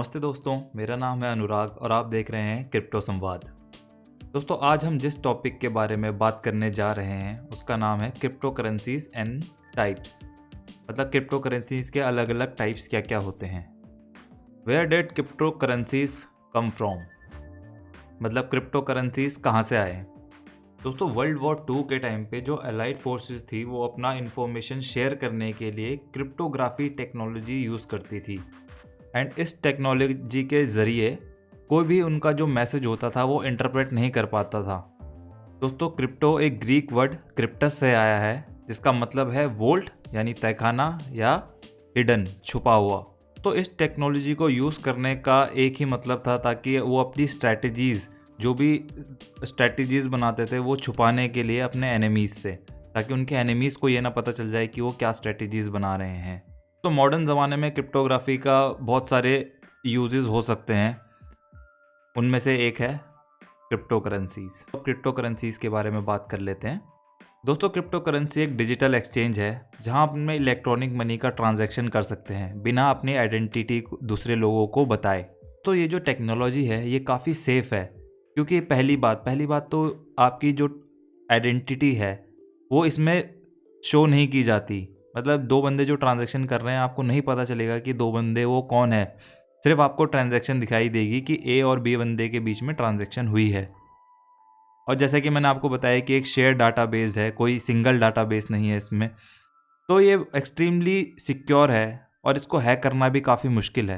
नमस्ते दोस्तों, मेरा नाम है अनुराग और आप देख रहे हैं क्रिप्टो संवाद। दोस्तों, आज हम जिस टॉपिक के बारे में बात करने जा रहे हैं उसका नाम है क्रिप्टो करेंसीज एंड टाइप्स। मतलब क्रिप्टो करेंसीज के अलग अलग टाइप्स क्या क्या होते हैं। Where did cryptocurrencies come from, मतलब क्रिप्टो करेंसीज कहाँ से आए। दोस्तों, वर्ल्ड वॉर 2 के टाइम पे जो अलाइड फोर्सेस थी वो अपना इंफॉर्मेशन शेयर करने के लिए क्रिप्टोग्राफी टेक्नोलॉजी यूज़ करती थी। एंड इस टेक्नोलॉजी के ज़रिए कोई भी उनका जो मैसेज होता था वो इंटरप्रेट नहीं कर पाता था। दोस्तों, क्रिप्टो एक ग्रीक वर्ड क्रिप्टस से आया है जिसका मतलब है वोल्ट यानी तहखाना या हिडन छुपा हुआ। तो इस टेक्नोलॉजी को यूज़ करने का एक ही मतलब था ताकि वो अपनी स्ट्रैटेजीज़ जो भी स्ट्रैटेजीज़ बनाते थे वो छुपाने के लिए अपने एनिमीज़ से, ताकि उनके एनिमीज़ को ये ना पता चल जाए कि वो क्या स्ट्रैटेजीज़ बना रहे हैं। तो मॉडर्न ज़माने में क्रिप्टोग्राफी का बहुत सारे यूजेस हो सकते हैं, उनमें से एक है क्रिप्टो करेंसीज़। तो क्रिप्टो करेंसीज़ के बारे में बात कर लेते हैं। दोस्तों, क्रिप्टो करेंसी एक डिजिटल एक्सचेंज है जहां आप उनमें इलेक्ट्रॉनिक मनी का ट्रांजैक्शन कर सकते हैं बिना अपनी आइडेंटिटी दूसरे लोगों को बताए। तो ये जो टेक्नोलॉजी है ये काफ़ी सेफ़ है, क्योंकि पहली बात तो आपकी जो आइडेंटिटी है वो इसमें शो नहीं की जाती। मतलब दो बंदे जो ट्रांजैक्शन कर रहे हैं आपको नहीं पता चलेगा कि दो बंदे वो कौन है, सिर्फ आपको ट्रांजैक्शन दिखाई देगी कि ए और बी बंदे के बीच में ट्रांजैक्शन हुई है। और जैसे कि मैंने आपको बताया कि एक शेयर डाटाबेस है, कोई सिंगल डाटाबेस नहीं है इसमें। तो ये एक्सट्रीमली सिक्योर है और इसको हैक करना भी काफ़ी मुश्किल है।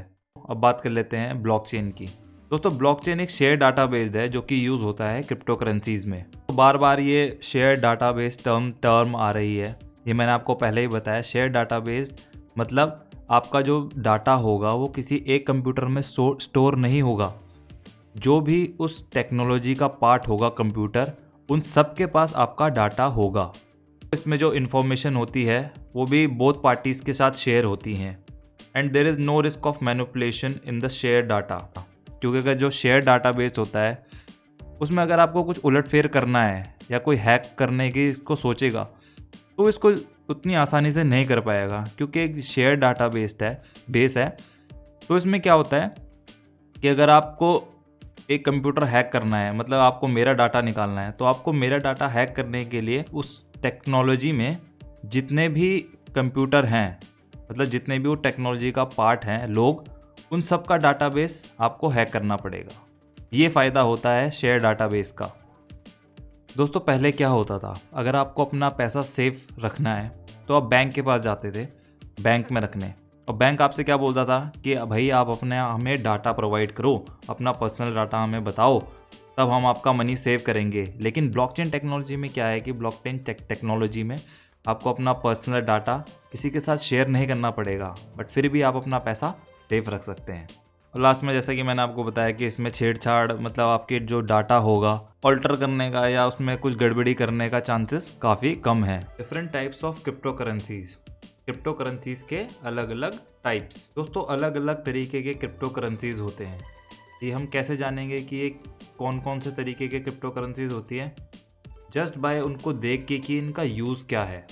अब बात कर लेते हैं ब्लॉकचेन की। दोस्तों, ब्लॉकचेन एक शेयर डाटाबेस है जो कि यूज़ होता है क्रिप्टो करेंसीज़ में। तो बार बार ये शेयर डाटाबेस टर्म आ रही है, ये मैंने आपको पहले ही बताया। शेयर डाटाबेस मतलब आपका जो डाटा होगा वो किसी एक कंप्यूटर में स्टोर नहीं होगा। जो भी उस टेक्नोलॉजी का पार्ट होगा कंप्यूटर, उन सब के पास आपका डाटा होगा। इसमें जो इन्फॉर्मेशन होती है वो भी बोथ पार्टीज़ के साथ शेयर होती हैं। And there is no risk of manipulation in the share data, क्योंकि अगर जो शेयर डाटाबेस होता है उसमें अगर आपको कुछ उलटफेर करना है या कोई हैक करने की इसको सोचेगा तो इसको उतनी आसानी से नहीं कर पाएगा, क्योंकि एक शेयर डाटाबेस है। तो इसमें क्या होता है कि अगर आपको एक कंप्यूटर हैक करना है, मतलब आपको मेरा डाटा निकालना है, तो आपको मेरा डाटा हैक करने के लिए उस टेक्नोलॉजी में जितने भी कंप्यूटर हैं, मतलब जितने भी वो टेक्नोलॉजी का पार्ट हैं लोग, उन सब का डाटाबेस आपको हैक करना पड़ेगा। ये फ़ायदा होता है शेयर डाटाबेस का। दोस्तों, पहले क्या होता था, अगर आपको अपना पैसा सेफ रखना है तो आप बैंक के पास जाते थे बैंक में रखने, और बैंक आपसे क्या बोलता था कि भाई आप अपने हमें डाटा प्रोवाइड करो, अपना पर्सनल डाटा हमें बताओ, तब हम आपका मनी सेव करेंगे। लेकिन ब्लॉकचेन टेक्नोलॉजी में क्या है कि ब्लॉकचेन टेक्नोलॉजी में आपको अपना पर्सनल डाटा किसी के साथ शेयर नहीं करना पड़ेगा, बट फिर भी आप अपना पैसा सेफ रख सकते हैं। और लास्ट में जैसा कि मैंने आपको बताया कि इसमें छेड़छाड़, मतलब आपके जो डाटा होगा ऑल्टर करने का या उसमें कुछ गड़बड़ी करने का चांसेस काफ़ी कम है। Different types of crypto currencies के अलग अलग टाइप्स। दोस्तों, अलग अलग तरीके के क्रिप्टो करेंसीज होते हैं। ये हम कैसे जानेंगे कि ये कौन कौन से तरीके के क्रिप्टो करेंसीज होती हैं? जस्ट बाय उनको देख के कि इनका यूज़ क्या है।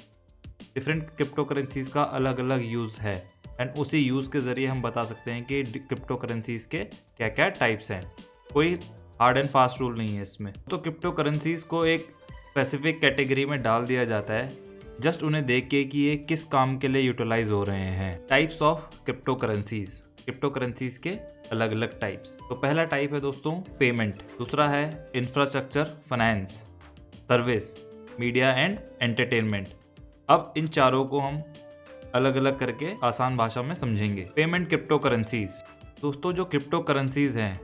डिफरेंट क्रिप्टो करेंसीज का अलग अलग यूज़ है, एंड उसी यूज़ के ज़रिए हम बता सकते हैं कि क्रिप्टो करेंसीज के क्या क्या टाइप्स हैं। कोई हार्ड एंड फास्ट रूल नहीं है इसमें। तो क्रिप्टो करेंसीज को एक स्पेसिफिक कैटेगरी में डाल दिया जाता है जस्ट उन्हें देख के कि ये किस काम के लिए यूटिलाइज हो रहे हैं। टाइप्स ऑफ क्रिप्टो करेंसीज के अलग अलग टाइप्स। तो पहला टाइप है दोस्तों पेमेंट, दूसरा है infrastructure, finance, service, media and entertainment. अब इन चारों को हम अलग अलग करके आसान भाषा में समझेंगे। Payment crypto currencies. दोस्तों, जो क्रिप्टो करेंसीज हैं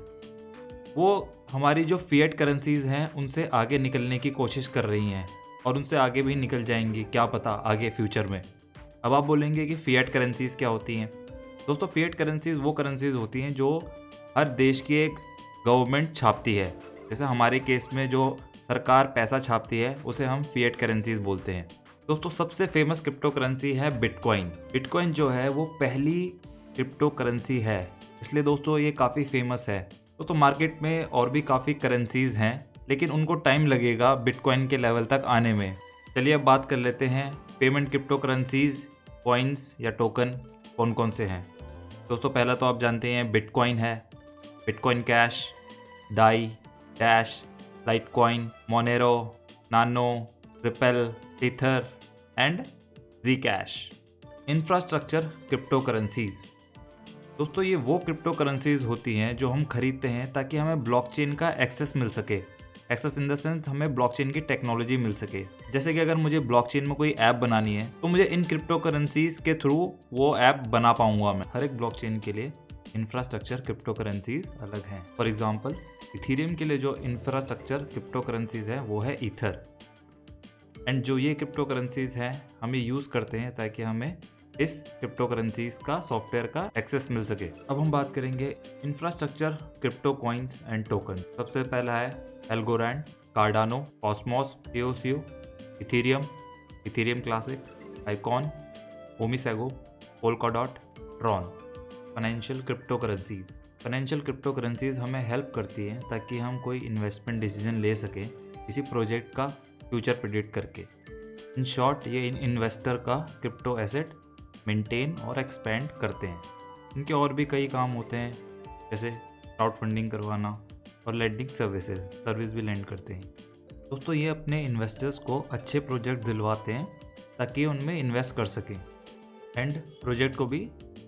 वो हमारी जो फिएट करेंसीज हैं उनसे आगे निकलने की कोशिश कर रही हैं, और उनसे आगे भी निकल जाएंगी, क्या पता आगे फ्यूचर में। अब आप बोलेंगे कि फिएट करेंसीज क्या होती हैं? दोस्तों, फिएट करेंसीज वो करेंसीज होती हैं जो हर देश की एक गवर्नमेंट छापती है। जैसे हमारे केस में जो सरकार पैसा छापती है उसे हम फिएट करेंसीज बोलते हैं। दोस्तों, सबसे फेमस क्रिप्टो करेंसी है बिटकॉइन। बिटकॉइन जो है वो पहली क्रिप्टो करेंसी है, इसलिए दोस्तों ये काफ़ी फेमस है। दोस्तों, मार्केट में और भी काफ़ी करेंसीज हैं, लेकिन उनको टाइम लगेगा बिटकॉइन के लेवल तक आने में। चलिए अब बात कर लेते हैं पेमेंट क्रिप्टो करेंसीज, कॉइन्स या टोकन कौन कौन से हैं। दोस्तों पहला तो आप जानते हैं बिटकॉइन है, bitcoin cash, Dai, Dash, Litecoin, Monero, Nano, Ripple, Tether and Zcash. Infrastructure crypto currencies. दोस्तों ये वो क्रिप्टो करेंसीज होती हैं जो हम खरीदते हैं ताकि हमें ब्लॉकचेन का एक्सेस मिल सके। एक्सेस इन द सेंस हमें ब्लॉकचेन की टेक्नोलॉजी मिल सके। जैसे कि अगर मुझे ब्लॉकचेन में कोई ऐप बनानी है तो मुझे इन क्रिप्टो करेंसीज के थ्रू वो ऐप बना पाऊंगा मैं। हर एक ब्लॉकचेन के लिए इंफ्रास्ट्रक्चर क्रिप्टो करेंसीज अलग हैं। फॉर एग्जांपल इथीरियम के लिए जो इंफ्रास्ट्रक्चर क्रिप्टो करेंसीज है वो है ईथर। एंड जो ये क्रिप्टो करेंसीज हैं हम ये यूज़ करते हैं ताकि हमें इस क्रिप्टो करेंसीज का सॉफ्टवेयर का एक्सेस मिल सके। अब हम बात करेंगे infrastructure crypto coins and token. सबसे पहला है Algorand, Cardano, Cosmos, EOSIO, Ethereum, Ethereum classic, Icon, OmiseGO, Polkadot, Tron. Financial crypto currencies. Financial crypto currencies हमें हेल्प करती हैं ताकि हम कोई इन्वेस्टमेंट डिसीजन ले सकें किसी प्रोजेक्ट का फ्यूचर प्रेडिक्ट करके। इन शॉर्ट ये इन इन्वेस्टर का क्रिप्टो एसेट मेंटेन और एक्सपेंड करते हैं। इनके और भी कई काम होते हैं जैसे क्राउड फंडिंग करवाना और लेंडिंग सर्विस भी लेंड करते हैं। दोस्तों ये अपने इन्वेस्टर्स को अच्छे प्रोजेक्ट दिलवाते हैं ताकि उनमें इन्वेस्ट कर सकें एंड प्रोजेक्ट को भी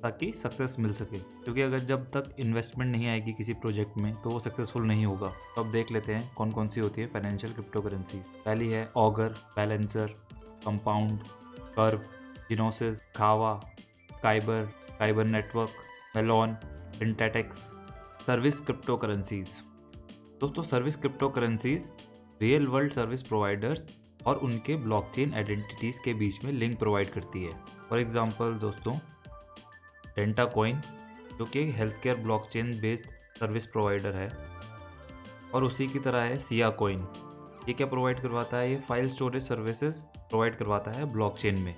ताकि सक्सेस मिल सके, क्योंकि अगर जब तक इन्वेस्टमेंट नहीं आएगी किसी प्रोजेक्ट में तो वो सक्सेसफुल नहीं होगा। तो अब देख लेते हैं कौन कौन सी होती है फाइनेंशियल क्रिप्टो करेंसी। पहली है Augur, Balancer, Compound, Curve, Gnosis, Kava, Kyber, Kyber network, Melon, Synthetix. Service crypto currencies. दोस्तों service crypto currencies real world service providers और उनके ब्लॉकचेन आइडेंटिटीज़ के बीच में लिंक प्रोवाइड करती है। फॉर एग्जांपल दोस्तों डेंटा कॉइन जो कि health care blockchain based service provider है, और उसी की तरह है सिया कॉइन। ये क्या प्रोवाइड करवाता है? ये फाइल स्टोरेज सर्विसेज प्रोवाइड करवाता है ब्लॉकचेन में।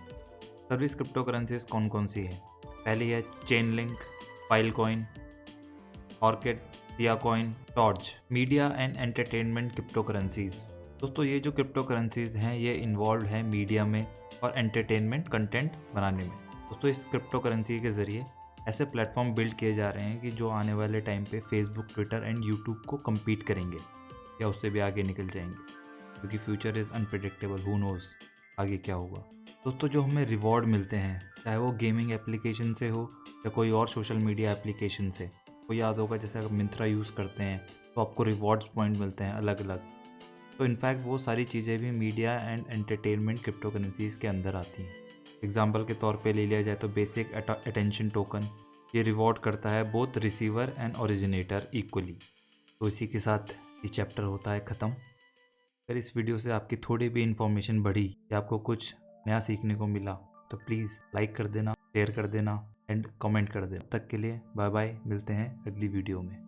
सर्विस क्रिप्टो करेंसीज कौन कौन सी है? पहली है chain link, file coin, orchid, Siya coin, torch. Media and entertainment crypto currencies. दोस्तों ये जो क्रिप्टो करेंसीज हैं ये इन्वॉल्व है मीडिया में और एंटरटेनमेंट कंटेंट बनाने में। दोस्तों इस क्रिप्टो करेंसी के ज़रिए ऐसे प्लेटफॉर्म बिल्ड किए जा रहे हैं कि जो आने वाले टाइम पे फेसबुक, ट्विटर एंड यूट्यूब को कम्पीट करेंगे या उससे भी आगे निकल जाएंगे, क्योंकि future is unpredictable, who nose आगे क्या होगा। दोस्तों जो हमें रिवॉर्ड मिलते हैं चाहे वो गेमिंग एप्लीकेशन से हो या कोई और सोशल मीडिया एप्लीकेशन से, को याद होगा जैसे अगर मिंत्रा यूज़ करते हैं तो आपको रिवॉर्ड्स पॉइंट मिलते हैं अलग अलग। तो इनफैक्ट वो सारी चीज़ें भी media and entertainment crypto currencies के अंदर आती हैं। एग्जाम्पल के तौर पे ले लिया जाए तो बेसिक अटेंशन टोकन, ये रिवॉर्ड करता है both receiver and originator equally. तो इसी के साथ ये चैप्टर होता है ख़त्म। अगर इस वीडियो से आपकी थोड़ी भी इन्फॉर्मेशन बढ़ी या आपको कुछ नया सीखने को मिला तो प्लीज़ लाइक कर देना, शेयर कर देना एंड कमेंट कर देना। तब तक के लिए बाय बाय, मिलते हैं अगली वीडियो में।